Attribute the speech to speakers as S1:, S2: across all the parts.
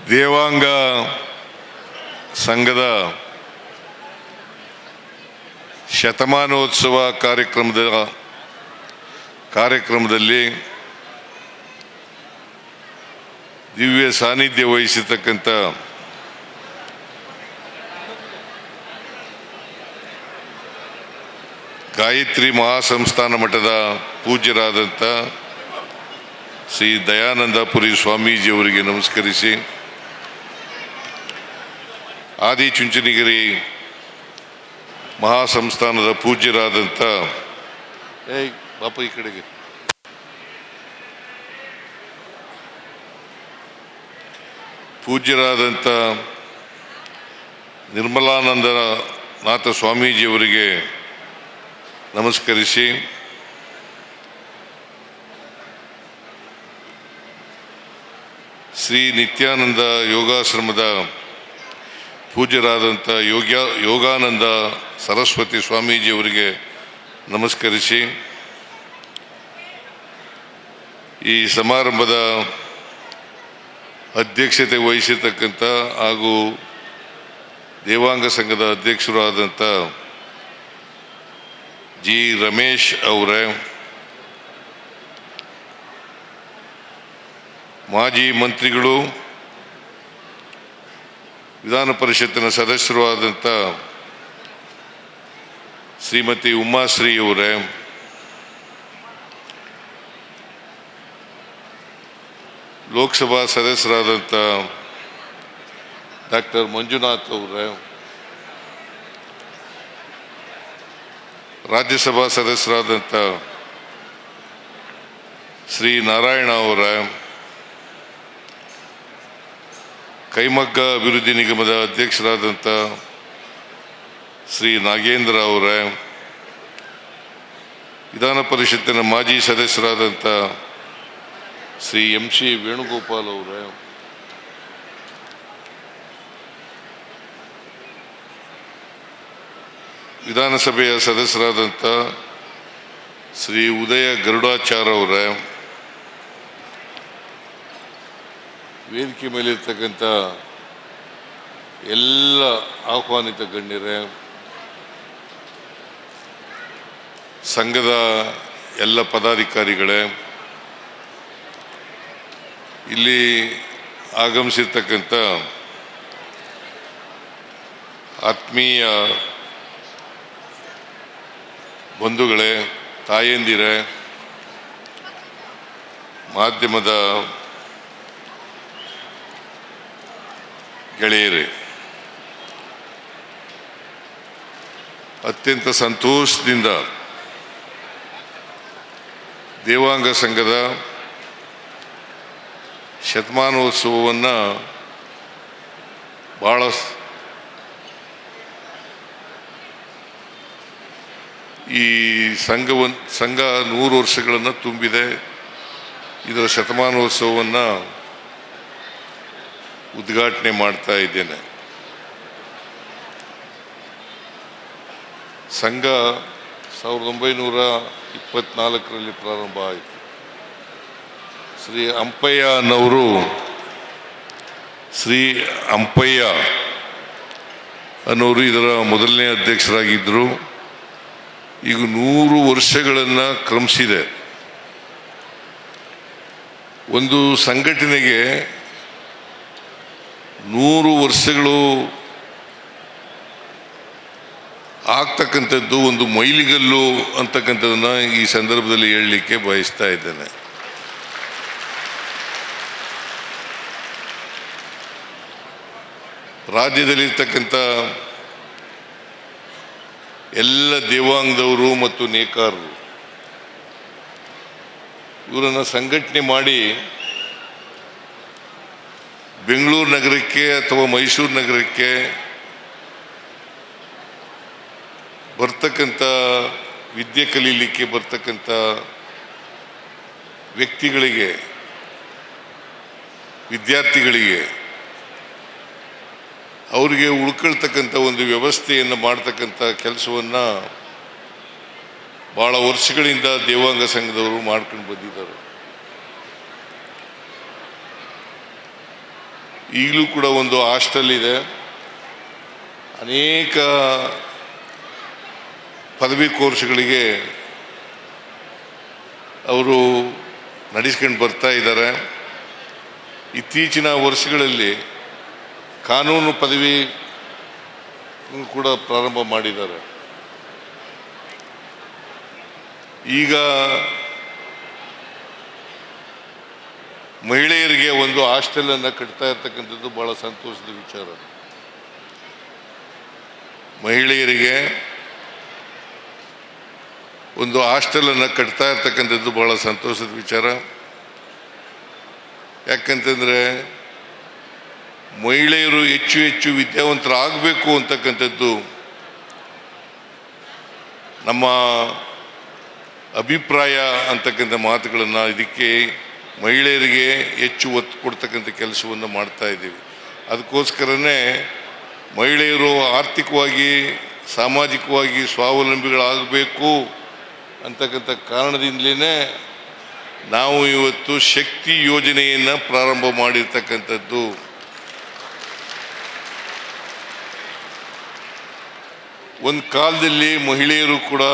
S1: ದೇವಾಂಗ ಸಂಘದ ಶತಮಾನೋತ್ಸವ ಕಾರ್ಯಕ್ರಮದಲ್ಲಿ ದಿವ್ಯ ಸಾನ್ನಿಧ್ಯ ವಹಿಸಿರ್ತಕ್ಕಂಥ ಗಾಯತ್ರಿ ಮಹಾಸಂಸ್ಥಾನ ಮಠದ ಪೂಜ್ಯರಾದಂಥ ಶ್ರೀ ದಯಾನಂದಪುರಿ ಸ್ವಾಮೀಜಿಯವರಿಗೆ ನಮಸ್ಕರಿಸಿ, ಆದಿಚುಂಚನಗಿರಿ ಮಹಾಸಂಸ್ಥಾನದ ಪೂಜ್ಯರಾದಂಥ ಬಾಪ ಈ ಕಡೆಗೆ ಪೂಜ್ಯರಾದಂಥ ನಿರ್ಮಲಾನಂದನಾಥ ಸ್ವಾಮೀಜಿಯವರಿಗೆ ನಮಸ್ಕರಿಸಿ, ಶ್ರೀ ನಿತ್ಯಾನಂದ ಯೋಗಾಶ್ರಮದ ಪೂಜ್ಯರಾದಂಥ ಯೋಗಾನಂದ ಸರಸ್ವತಿ ಸ್ವಾಮೀಜಿಯವರಿಗೆ ನಮಸ್ಕರಿಸಿ, ಈ ಸಮಾರಂಭದ ಅಧ್ಯಕ್ಷತೆ ವಹಿಸಿರ್ತಕ್ಕಂಥ ಹಾಗೂ ದೇವಾಂಗ ಸಂಘದ ಅಧ್ಯಕ್ಷರಾದಂಥ ಜಿ ರಮೇಶ್ ಅವರೇ, ಮಾಜಿ ಮಂತ್ರಿಗಳು ವಿಧಾನ ಪರಿಷತ್ತಿನ ಸದಸ್ಯರು ಆದಂಥ ಶ್ರೀಮತಿ ಉಮಾಶ್ರೀ ಅವರೇ, ಲೋಕಸಭಾ ಸದಸ್ಯರಾದಂಥ ಡಾಕ್ಟರ್ ಮಂಜುನಾಥ್ ಅವರೇ, ರಾಜ್ಯಸಭಾ ಸದಸ್ಯರಾದಂಥ ಶ್ರೀ ನಾರಾಯಣ ಅವರೇ, ಕೈಮಗ್ಗ ಅಭಿವೃದ್ಧಿ ನಿಗಮದ ಅಧ್ಯಕ್ಷರಾದಂಥ ಶ್ರೀ ನಾಗೇಂದ್ರ ಅವರೇ, ವಿಧಾನ ಪರಿಷತ್ತಿನ ಮಾಜಿ ಸದಸ್ಯರಾದಂಥ ಶ್ರೀ MC ವೇಣುಗೋಪಾಲ್ ಅವರೇ, ವಿಧಾನಸಭೆಯ ಸದಸ್ಯರಾದಂಥ ಶ್ರೀ ಉದಯ ಗರುಡಾಚಾರ್ ಅವರೇ, ವೇದಿಕೆ ಮೇಲಿರ್ತಕ್ಕಂಥ ಎಲ್ಲ ಆಹ್ವಾನಿತ ಗಣ್ಯರೇ, ಸಂಘದ ಎಲ್ಲ ಪದಾಧಿಕಾರಿಗಳೇ, ಇಲ್ಲಿ ಆಗಮಿಸಿರ್ತಕ್ಕಂಥ ಆತ್ಮೀಯ ಬಂಧುಗಳೇ, ತಾಯಂದಿರೇ, ಮಾಧ್ಯಮದ ಗೆಳೆಯರೇ, ಅತ್ಯಂತ ಸಂತೋಷದಿಂದ ದೇವಾಂಗ ಸಂಘದ ಶತಮಾನೋತ್ಸವವನ್ನು ಭಾಳ ಈ ಸಂಘ 100 ವರ್ಷಗಳನ್ನು ತುಂಬಿದೆ. ಇದರ ಶತಮಾನೋತ್ಸವವನ್ನು ಉದ್ಘಾಟನೆ ಮಾಡ್ತಾ ಇದ್ದೇನೆ. ಸಂಘ 1924ರಲ್ಲಿ ಪ್ರಾರಂಭ ಆಯಿತು. ಶ್ರೀ ಅಂಪಯ್ಯ ಅನ್ನೋರು ಇದರ ಮೊದಲನೇ ಅಧ್ಯಕ್ಷರಾಗಿದ್ದರು. ಈಗ 100 ವರ್ಷಗಳನ್ನು ಕ್ರಮಿಸಿದೆ. ಒಂದು ಸಂಘಟನೆಗೆ 100 ವರ್ಷಗಳು ಆಗ್ತಕ್ಕಂಥದ್ದು ಒಂದು ಮೈಲಿಗಲ್ಲು ಅಂತಕ್ಕಂಥದ್ದನ್ನು ಈ ಸಂದರ್ಭದಲ್ಲಿ ಹೇಳಲಿಕ್ಕೆ ಬಯಸ್ತಾ ಇದ್ದೇನೆ. ರಾಜ್ಯದಲ್ಲಿರ್ತಕ್ಕಂಥ ಎಲ್ಲ ದೇವಾಂಗದವರು ಮತ್ತು ನೇಕಾರರು ಇವರನ್ನು ಸಂಘಟನೆ ಮಾಡಿ ಬೆಂಗಳೂರು ನಗರಕ್ಕೆ ಅಥವಾ ಮೈಸೂರು ನಗರಕ್ಕೆ ಬರ್ತಕ್ಕಂಥ ವಿದ್ಯೆ ಕಲೀಲಿಕ್ಕೆ ಬರ್ತಕ್ಕಂಥ ವ್ಯಕ್ತಿಗಳಿಗೆ, ವಿದ್ಯಾರ್ಥಿಗಳಿಗೆ ಅವರಿಗೆ ಉಳ್ಕೊಳ್ತಕ್ಕಂಥ ಒಂದು ವ್ಯವಸ್ಥೆಯನ್ನು ಮಾಡ್ತಕ್ಕಂಥ ಕೆಲಸವನ್ನು ಭಾಳ ವರ್ಷಗಳಿಂದ ದೇವಾಂಗ ಸಂಘದವರು ಮಾಡ್ಕೊಂಡು ಬಂದಿದ್ದಾರೆ. ಈಗಲೂ ಕೂಡ ಒಂದು ಹಾಸ್ಟೆಲ್ ಇದೆ. ಅನೇಕ ಪದವಿ ಕೋರ್ಸ್ಗಳಿಗೆ ಅವರು ನಡೆಸ್ಕೊಂಡು ಬರ್ತಾ ಇದ್ದಾರೆ. ಇತ್ತೀಚಿನ ವರ್ಷಗಳಲ್ಲಿ ಕಾನೂನು ಪದವಿ ಕೂಡ ಪ್ರಾರಂಭ ಮಾಡಿದ್ದಾರೆ. ಈಗ ಮಹಿಳೆಯರಿಗೆ ಒಂದು ಹಾಸ್ಟೆಲನ್ನು ಕಟ್ತಾ ಇರ್ತಕ್ಕಂಥದ್ದು ಭಾಳ ಸಂತೋಷದ ವಿಚಾರ. ಮಹಿಳೆಯರಿಗೆ ಒಂದು ಹಾಸ್ಟೆಲನ್ನು ಕಟ್ತಾ ಇರ್ತಕ್ಕಂಥದ್ದು ಭಾಳ ಸಂತೋಷದ ವಿಚಾರ. ಯಾಕಂತಂದರೆ ಮಹಿಳೆಯರು ಹೆಚ್ಚು ಹೆಚ್ಚು ವಿದ್ಯಾವಂತರಾಗಬೇಕು ಅಂತಕ್ಕಂಥದ್ದು ನಮ್ಮ ಅಭಿಪ್ರಾಯ ಅಂತಕ್ಕಂಥ ಮಾತುಗಳನ್ನು, ಇದಕ್ಕೆ ಮಹಿಳೆಯರಿಗೆ ಹೆಚ್ಚು ಒತ್ತು ಕೊಡ್ತಕ್ಕಂಥ ಕೆಲಸವನ್ನು ಮಾಡ್ತಾ ಇದ್ದೀವಿ. ಅದಕ್ಕೋಸ್ಕರನೇ ಮಹಿಳೆಯರು ಆರ್ಥಿಕವಾಗಿ ಸಾಮಾಜಿಕವಾಗಿ ಸ್ವಾವಲಂಬಿಗಳಾಗಬೇಕು ಅಂತಕ್ಕಂಥ ಕಾರಣದಿಂದಲೇ ನಾವು ಇವತ್ತು ಶಕ್ತಿ ಯೋಜನೆಯನ್ನು ಪ್ರಾರಂಭ ಮಾಡಿರ್ತಕ್ಕಂಥದ್ದು. ಒಂದು ಕಾಲದಲ್ಲಿ ಮಹಿಳೆಯರು ಕೂಡ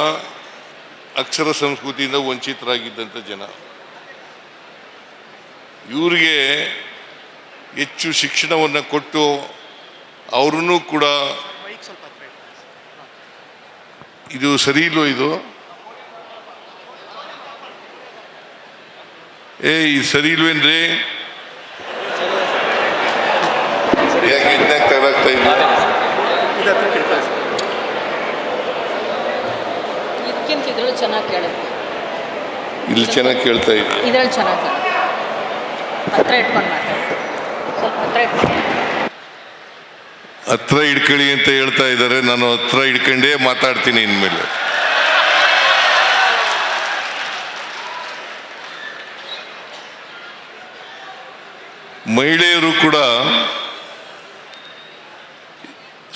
S1: ಅಕ್ಷರ ಸಂಸ್ಕೃತಿಯಿಂದ ವಂಚಿತರಾಗಿದ್ದಂಥ ಜನ. ಇವರಿಗೆ ಹೆಚ್ಚು ಶಿಕ್ಷಣವನ್ನು ಕೊಟ್ಟು ಅವರನ್ನು ಕೂಡ, ಇದು ಸರಿ ಇಲ್ವೋ ಇದು ಇದು ಸರಿ ಇಲ್ವೇನ್ರಿ? ಯಾಕೆ ಇದನ್ನಾಗ ತಗೊಳಾಗ್ತಾ ಇಲ್ಲ? ಇಲ್ಲಿ ಚೆನ್ನಾಗಿ ಕೇಳ್ತಾ ಇದೆ.
S2: ಇದ್ರಲ್ಲಿ ಚೆನ್ನಾಗಿ ಹತ್ರ ಇಟ್ಕೊಂಡು ಸ್ವಲ್ಪ
S1: ಹತ್ರ ಇಟ್ಕೊಳ್ಳಿ ಅಂತ ಹೇಳ್ತಾ ಇದ್ದಾರೆ. ನಾನು ಹತ್ರ ಇಟ್ಕೊಂಡೇ ಮಾತಾಡ್ತೀನಿ ಇನ್ಮೇಲೆ. ಮಹಿಳೆಯರು ಕೂಡ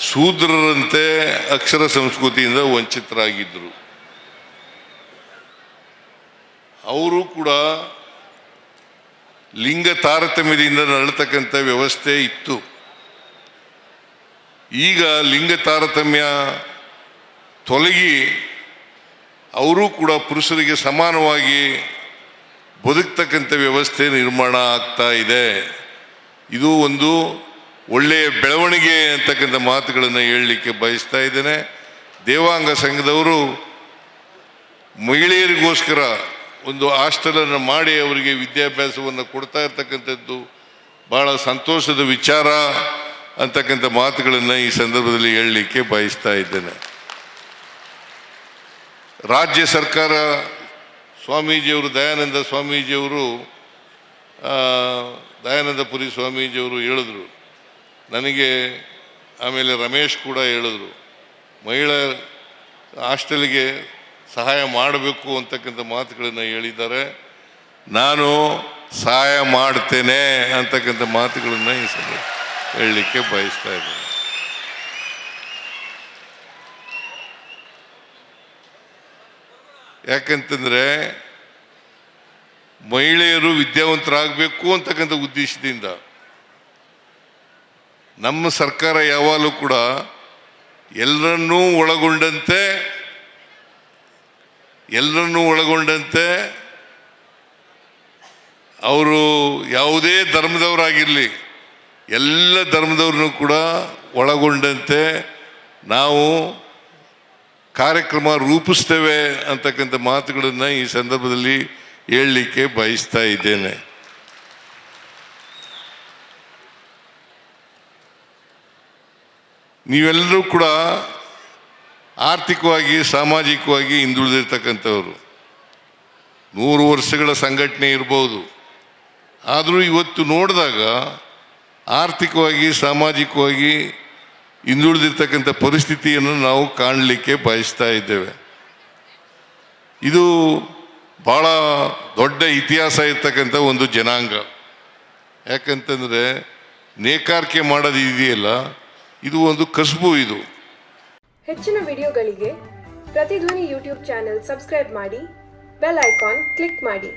S1: ಶೂದ್ರರಂತೆ ಅಕ್ಷರ ಸಂಸ್ಕೃತಿಯಿಂದ ವಂಚಿತರಾಗಿದ್ದರು. ಅವರು ಕೂಡ ಲಿಂಗ ತಾರತಮ್ಯದಿಂದ ನರಳತಕ್ಕಂಥ ವ್ಯವಸ್ಥೆ ಇತ್ತು. ಈಗ ಲಿಂಗ ತಾರತಮ್ಯ ತೊಲಗಿ ಅವರು ಕೂಡ ಪುರುಷರಿಗೆ ಸಮಾನವಾಗಿ ಬದುಕ್ತಕ್ಕಂಥ ವ್ಯವಸ್ಥೆ ನಿರ್ಮಾಣ ಆಗ್ತಾ ಇದೆ. ಇದು ಒಂದು ಒಳ್ಳೆಯ ಬೆಳವಣಿಗೆ ಅಂತಕ್ಕಂಥ ಮಾತುಗಳನ್ನು ಹೇಳಲಿಕ್ಕೆ ಬಯಸ್ತಾ ಇದ್ದೇನೆ. ದೇವಾಂಗ ಸಂಘದವರು ಮಹಿಳೆಯರಿಗೋಸ್ಕರ ಒಂದು ಹಾಸ್ಟೆಲನ್ನು ಮಾಡಿ ಅವರಿಗೆ ವಿದ್ಯಾಭ್ಯಾಸವನ್ನು ಕೊಡ್ತಾ ಇರ್ತಕ್ಕಂಥದ್ದು ಭಾಳ ಸಂತೋಷದ ವಿಚಾರ ಅಂತಕ್ಕಂಥ ಮಾತುಗಳನ್ನು ಈ ಸಂದರ್ಭದಲ್ಲಿ ಹೇಳಲಿಕ್ಕೆ ಬಯಸ್ತಾ ಇದ್ದೇನೆ. ರಾಜ್ಯ ಸರ್ಕಾರ ಸ್ವಾಮೀಜಿಯವರು, ದಯಾನಂದ ಸ್ವಾಮೀಜಿಯವರು, ದಯಾನಂದಪುರಿ ಸ್ವಾಮೀಜಿಯವರು ಹೇಳಿದ್ರು ನನಗೆ, ಆಮೇಲೆ ರಮೇಶ್ ಕೂಡ ಹೇಳಿದ್ರು, ಮಹಿಳಾ ಹಾಸ್ಟೆಲ್ಗೆ ಸಹಾಯ ಮಾಡಬೇಕು ಅಂತಕ್ಕಂಥ ಮಾತುಗಳನ್ನು ಹೇಳಿದ್ದಾರೆ. ನಾನು ಸಹಾಯ ಮಾಡ್ತೇನೆ ಅಂತಕ್ಕಂಥ ಮಾತುಗಳನ್ನು ಈ ಸಲ ಹೇಳಲಿಕ್ಕೆ ಬಯಸ್ತಾ ಇದ್ದೇನೆ. ಯಾಕಂತಂದರೆ ಮಹಿಳೆಯರು ವಿದ್ಯಾವಂತರಾಗಬೇಕು ಅಂತಕ್ಕಂಥ ಉದ್ದೇಶದಿಂದ ನಮ್ಮ ಸರ್ಕಾರ ಯಾವಾಗಲೂ ಕೂಡ ಎಲ್ಲರನ್ನೂ ಒಳಗೊಂಡಂತೆ ಅವರು ಯಾವುದೇ ಧರ್ಮದವರಾಗಿರಲಿ ಎಲ್ಲ ಧರ್ಮದವ್ರನ್ನೂ ಕೂಡ ಒಳಗೊಂಡಂತೆ ನಾವು ಕಾರ್ಯಕ್ರಮ ರೂಪಿಸ್ತೇವೆ ಅಂತಕ್ಕಂಥ ಮಾತುಗಳನ್ನು ಈ ಸಂದರ್ಭದಲ್ಲಿ ಹೇಳಲಿಕ್ಕೆ ಬಯಸ್ತಾ ಇದ್ದೇನೆ. ನೀವೆಲ್ಲರೂ ಕೂಡ ಆರ್ಥಿಕವಾಗಿ ಸಾಮಾಜಿಕವಾಗಿ ಹಿಂದುಳಿದಿರ್ತಕ್ಕಂಥವ್ರು. 100 ವರ್ಷಗಳ ಸಂಘಟನೆ ಇರ್ಬೋದು, ಆದರೂ ಇವತ್ತು ನೋಡಿದಾಗ ಆರ್ಥಿಕವಾಗಿ ಸಾಮಾಜಿಕವಾಗಿ ಹಿಂದುಳಿದಿರ್ತಕ್ಕಂಥ ಪರಿಸ್ಥಿತಿಯನ್ನು ನಾವು ಕಾಣಲಿಕ್ಕೆ ಬಯಸ್ತಾ ಇದ್ದೇವೆ. ಇದು ಭಾಳ ದೊಡ್ಡ ಇತಿಹಾಸ ಇರ್ತಕ್ಕಂಥ ಒಂದು ಜನಾಂಗ. ಯಾಕಂತಂದರೆ ನೇಕಾರಿಕೆ ಮಾಡೋದು ಇದೆಯಲ್ಲ, ಇದು ಒಂದು ಕಸುಬು. ಇದು
S3: ಹೆಚ್ಚಿನ ವಿಡಿಯೋಗಳಿಗೆ ಪ್ರತಿಧ್ವನಿ ಯೂಟ್ಯೂಬ್ ಚಾನೆಲ್ ಸಬ್ಸ್ಕ್ರೈಬ್ ಮಾಡಿ, ಬೆಲ್ ಐಕಾನ್ ಕ್ಲಿಕ್ ಮಾಡಿ.